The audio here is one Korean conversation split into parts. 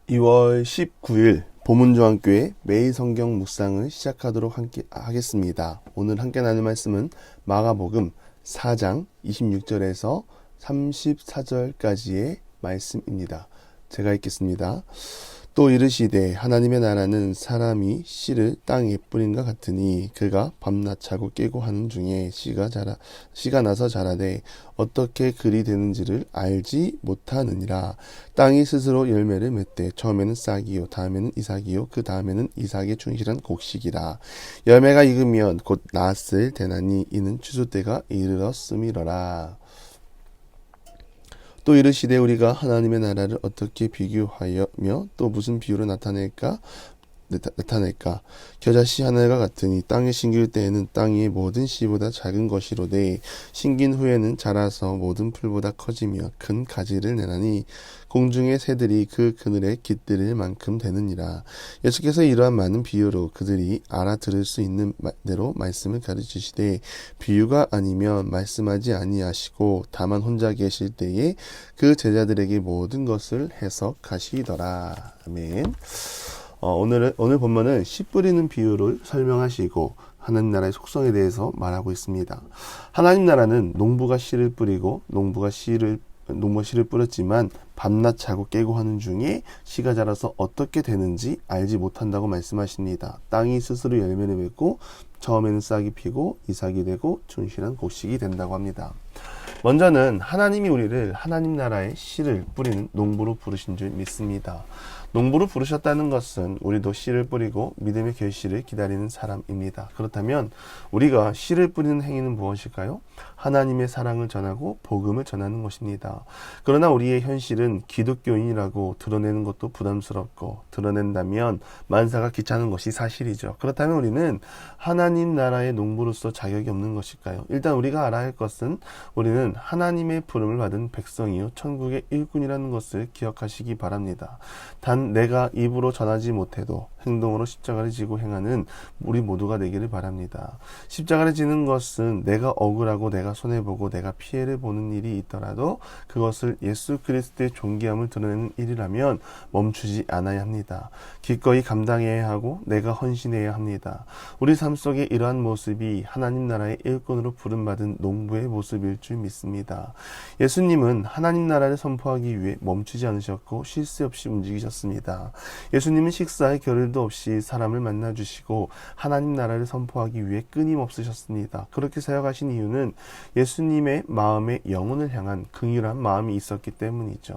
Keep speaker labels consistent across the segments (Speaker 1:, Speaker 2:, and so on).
Speaker 1: 2월 19일 보문조항교회 매일 성경 묵상을 시작하도록 하겠습니다. 오늘 함께 나눌 말씀은 마가복음 4장 26절에서 34절까지의 말씀입니다. 제가 읽겠습니다. 또 이르시되 하나님의 나라는 사람이 씨를 땅에 뿌린과 같으니 그가 밤낮 자고 깨고 하는 중에 씨가 나서 자라되 어떻게 그리 되는지를 알지 못하느니라. 땅이 스스로 열매를 맺되 처음에는 싹이요 다음에는 이삭이요 그 다음에는 이삭의 충실한 곡식이라. 열매가 익으면 곧 낫을 되나니 이는 추수 때가 이르렀음이로라. 또 이르시되 우리가 하나님의 나라를 어떻게 비교하여며 또 무슨 비유로 나타낼까? 겨자씨 하나가 같으니 땅에 심길 때에는 땅의 모든 씨보다 작은 것이로되 심긴 후에는 자라서 모든 풀보다 커지며 큰 가지를 내나니 공중의 새들이 그 그늘에 깃들일 만큼 되느니라. 예수께서 이러한 많은 비유로 그들이 알아들을 수 있는 대로 말씀을 가르치시되 비유가 아니면 말씀하지 아니하시고 다만 혼자 계실 때에 그 제자들에게 모든 것을 해석하시더라. 아멘. 오늘 본문은 씨 뿌리는 비유를 설명하시고 하나님 나라의 속성에 대해서 말하고 있습니다. 하나님 나라는 농부가 씨를 뿌리고 농부가 씨를 뿌렸지만 밤낮 자고 깨고 하는 중에 씨가 자라서 어떻게 되는지 알지 못한다고 말씀하십니다. 땅이 스스로 열매를 맺고 처음에는 싹이 피고 이삭이 되고 충실한 곡식이 된다고 합니다. 먼저는 하나님이 우리를 하나님 나라의 씨를 뿌리는 농부로 부르신 줄 믿습니다. 농부로 부르셨다는 것은 우리도 씨를 뿌리고 믿음의 결실을 기다리는 사람입니다. 그렇다면 우리가 씨를 뿌리는 행위는 무엇일까요? 하나님의 사랑을 전하고 복음을 전하는 것입니다. 그러나 우리의 현실은 기독교인이라고 드러내는 것도 부담스럽고 드러낸다면 만사가 귀찮은 것이 사실이죠. 그렇다면 우리는 하나님 나라의 농부로서 자격이 없는 것일까요? 일단 우리가 알아야 할 것은 우리는 하나님의 부름을 받은 백성이요 천국의 일꾼이라는 것을 기억하시기 바랍니다. 단 내가 입으로 전하지 못해도 행동으로 십자가를 지고 행하는 우리 모두가 되기를 바랍니다. 십자가를 지는 것은 내가 억울하고 내가 손해보고 내가 피해를 보는 일이 있더라도 그것을 예수 그리스도의 존귀함을 드러내는 일이라면 멈추지 않아야 합니다. 기꺼이 감당해야 하고 내가 헌신해야 합니다. 우리 삶 속에 이러한 모습이 하나님 나라의 일꾼으로 부름받은 농부의 모습일 줄 믿습니다. 예수님은 하나님 나라를 선포하기 위해 멈추지 않으셨고 쉴 새 없이 움직이셨습니다. 예수님은 식사에 겨를도 없이 사람을 만나주시고 하나님 나라를 선포하기 위해 끊임없으셨습니다. 그렇게 사역하신 이유는 예수님의 마음에 영혼을 향한 긍휼한 마음이 있었기 때문이죠.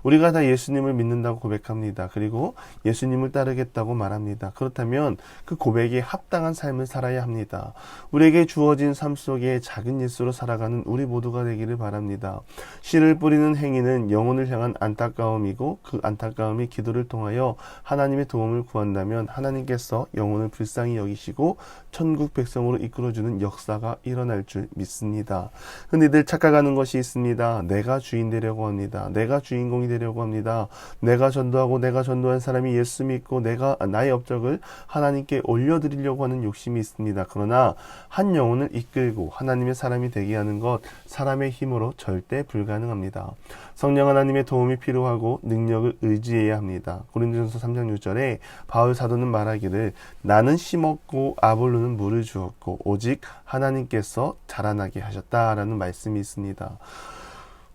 Speaker 1: 우리가 다 예수님을 믿는다고 고백합니다. 그리고 예수님을 따르겠다고 말합니다. 그렇다면 그 고백에 합당한 삶을 살아야 합니다. 우리에게 주어진 삶 속에 작은 예수로 살아가는 우리 모두가 되기를 바랍니다. 씨를 뿌리는 행위는 영혼을 향한 안타까움이고 그 안타까움이 기도를 통하여 하나님의 도움을 구한다면 하나님께서 영혼을 불쌍히 여기시고 천국 백성으로 이끌어주는 역사가 일어날 줄 믿습니다. 흔히들 착각하는 것이 있습니다. 내가 주인 되려고 합니다. 내가 주인공이 되려고 합니다. 내가 전도하고 내가 전도한 사람이 예수 믿고 내가 나의 업적을 하나님께 올려드리려고 하는 욕심이 있습니다. 그러나 한 영혼을 이끌고 하나님의 사람이 되게 하는 것 사람의 힘으로 절대 불가능합니다. 성령 하나님의 도움이 필요하고 능력을 의지해야 합니다. 고린도전서 3장 6절에 바울 사도는 말하기를 나는 심었고 아볼로는 물을 주었고 오직 하나님께서 자라나게 하셨다라는 말씀이 있습니다.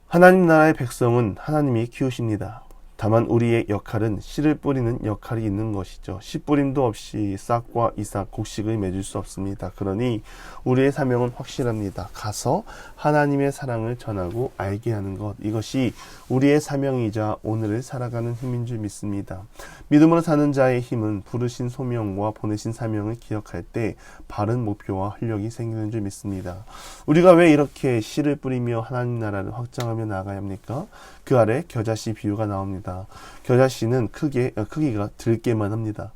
Speaker 1: 하나님 나라의 백성은 하나님이 키우십니다. 다만 우리의 역할은 씨를 뿌리는 역할이 있는 것이죠. 씨 뿌림도 없이 싹과 이삭, 곡식을 맺을 수 없습니다. 그러니 우리의 사명은 확실합니다. 가서 하나님의 사랑을 전하고 알게 하는 것, 이것이 우리의 사명이자 오늘을 살아가는 힘인 줄 믿습니다. 믿음으로 사는 자의 힘은 부르신 소명과 보내신 사명을 기억할 때 바른 목표와 활력이 생기는 줄 믿습니다. 우리가 왜 이렇게 씨를 뿌리며 하나님 나라를 확장하며 나아가야 합니까? 그 아래 겨자씨 비유가 나옵니다. 겨자씨는 크기가 들깨만 합니다.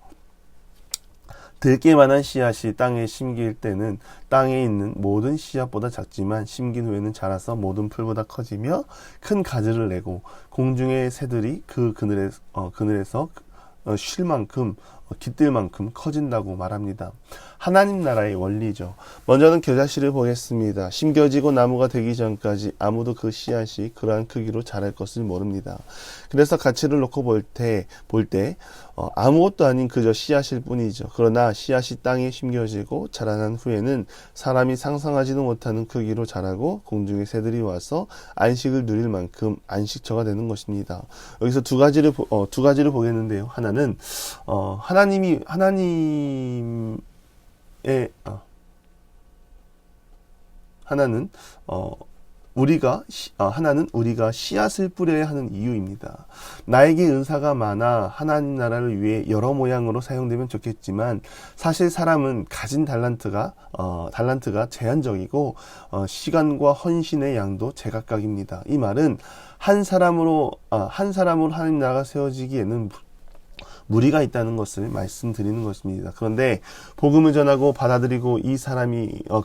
Speaker 1: 들깨만한 씨앗이 땅에 심길 때는 땅에 있는 모든 씨앗보다 작지만 심긴 후에는 자라서 모든 풀보다 커지며 큰 가지를 내고 공중의 새들이 그 그늘에서 쉴 만큼 깃들 만큼 커진다고 말합니다. 하나님 나라의 원리죠. 먼저는 겨자씨를 보겠습니다. 심겨지고 나무가 되기 전까지 아무도 그 씨앗이 그러한 크기로 자랄 것을 모릅니다. 그래서 가치를 놓고 볼 때 아무것도 아닌 그저 씨앗일 뿐이죠. 그러나 씨앗이 땅에 심겨지고 자라난 후에는 사람이 상상하지도 못하는 크기로 자라고 공중의 새들이 와서 안식을 누릴 만큼 안식처가 되는 것입니다. 여기서 두 가지를 보겠는데요. 하나는 하나는 우리가 씨앗을 뿌려야 하는 이유입니다. 나에게 은사가 많아 하나님 나라를 위해 여러 모양으로 사용되면 좋겠지만 사실 사람은 가진 달란트가 제한적이고 시간과 헌신의 양도 제각각입니다. 이 말은 한 사람으로 하나님 나라가 세워지기에는 무리가 있다는 것을 말씀드리는 것입니다. 그런데 복음을 전하고 받아들이고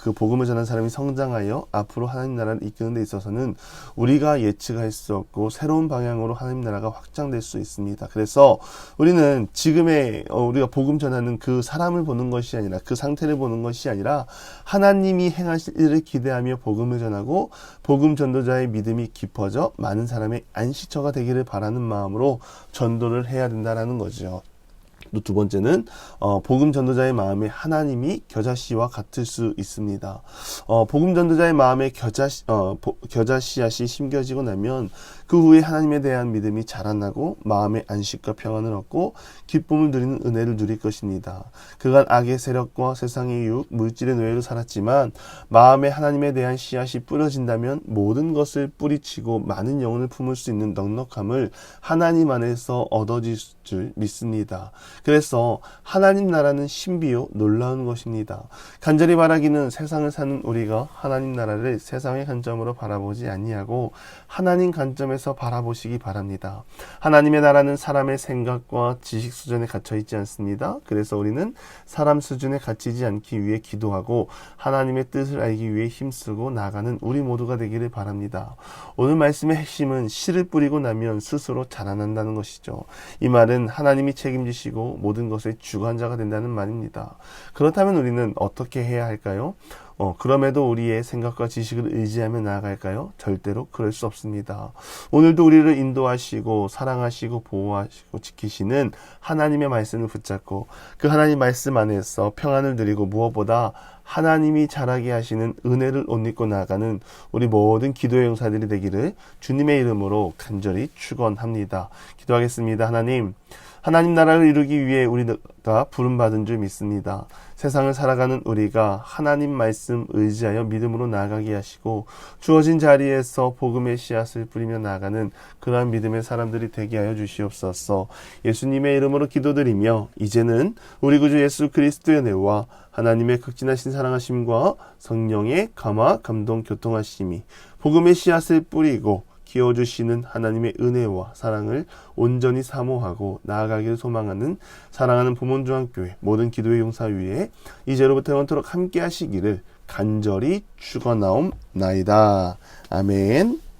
Speaker 1: 그 복음을 전한 사람이 성장하여 앞으로 하나님 나라를 이끄는 데 있어서는 우리가 예측할 수 없고 새로운 방향으로 하나님 나라가 확장될 수 있습니다. 그래서 우리는 지금의 우리가 복음 전하는 그 사람을 보는 것이 아니라 그 상태를 보는 것이 아니라 하나님이 행하실 일을 기대하며 복음을 전하고 복음 전도자의 믿음이 깊어져 많은 사람의 안식처가 되기를 바라는 마음으로 전도를 해야 된다는 거죠. 또 두 번째는 복음 전도자의 마음에 하나님이 겨자씨와 같을 수 있습니다. 복음 전도자의 마음에 겨자 씨앗이 심겨지고 나면 그 후에 하나님에 대한 믿음이 자라나고 마음의 안식과 평안을 얻고 기쁨을 누리는 은혜를 누릴 것입니다. 그간 악의 세력과 세상의 유혹, 물질의 노예로 살았지만 마음에 하나님에 대한 씨앗이 뿌려진다면 모든 것을 뿌리치고 많은 영혼을 품을 수 있는 넉넉함을 하나님 안에서 얻어질 줄 믿습니다. 그래서 하나님 나라는 신비요 놀라운 것입니다. 간절히 바라기는 세상을 사는 우리가 하나님 나라를 세상의 관점으로 바라보지 아니하고 하나님 관점에서 바라보시기 바랍니다. 하나님의 나라는 사람의 생각과 지식 수준에 갇혀 있지 않습니다. 그래서 우리는 사람 수준에 갇히지 않기 위해 기도하고 하나님의 뜻을 알기 위해 힘쓰고 나아가는 우리 모두가 되기를 바랍니다. 오늘 말씀의 핵심은 씨를 뿌리고 나면 스스로 자라난다는 것이죠. 이 말은 하나님이 책임지시고 모든 것의 주관자가 된다는 말입니다. 그렇다면 우리는 어떻게 해야 할까요? 그럼에도 우리의 생각과 지식을 의지하며 나아갈까요? 절대로 그럴 수 없습니다. 오늘도 우리를 인도하시고 사랑하시고 보호하시고 지키시는 하나님의 말씀을 붙잡고 그 하나님 말씀 안에서 평안을 누리고 무엇보다 하나님이 자라게 하시는 은혜를 옷 입고 나아가는 우리 모든 기도의 용사들이 되기를 주님의 이름으로 간절히 축원합니다. 기도하겠습니다. 하나님 나라를 이루기 위해 우리가 부름받은 줄 믿습니다. 세상을 살아가는 우리가 하나님 말씀 의지하여 믿음으로 나아가게 하시고 주어진 자리에서 복음의 씨앗을 뿌리며 나아가는 그러한 믿음의 사람들이 되게 하여 주시옵소서. 예수님의 이름으로 기도드리며 이제는 우리 구주 예수 그리스도의 은혜와 하나님의 극진하신 사랑하심과 성령의 감화 감동 교통하심이 복음의 씨앗을 뿌리고 키워주시는 하나님의 은혜와 사랑을 온전히 사모하고 나아가기를 소망하는 사랑하는 부몬중앙교회 모든 기도의 용사 위에 이제로부터 영원토록 함께 하시기를 간절히 축원하옵나이다. 아멘.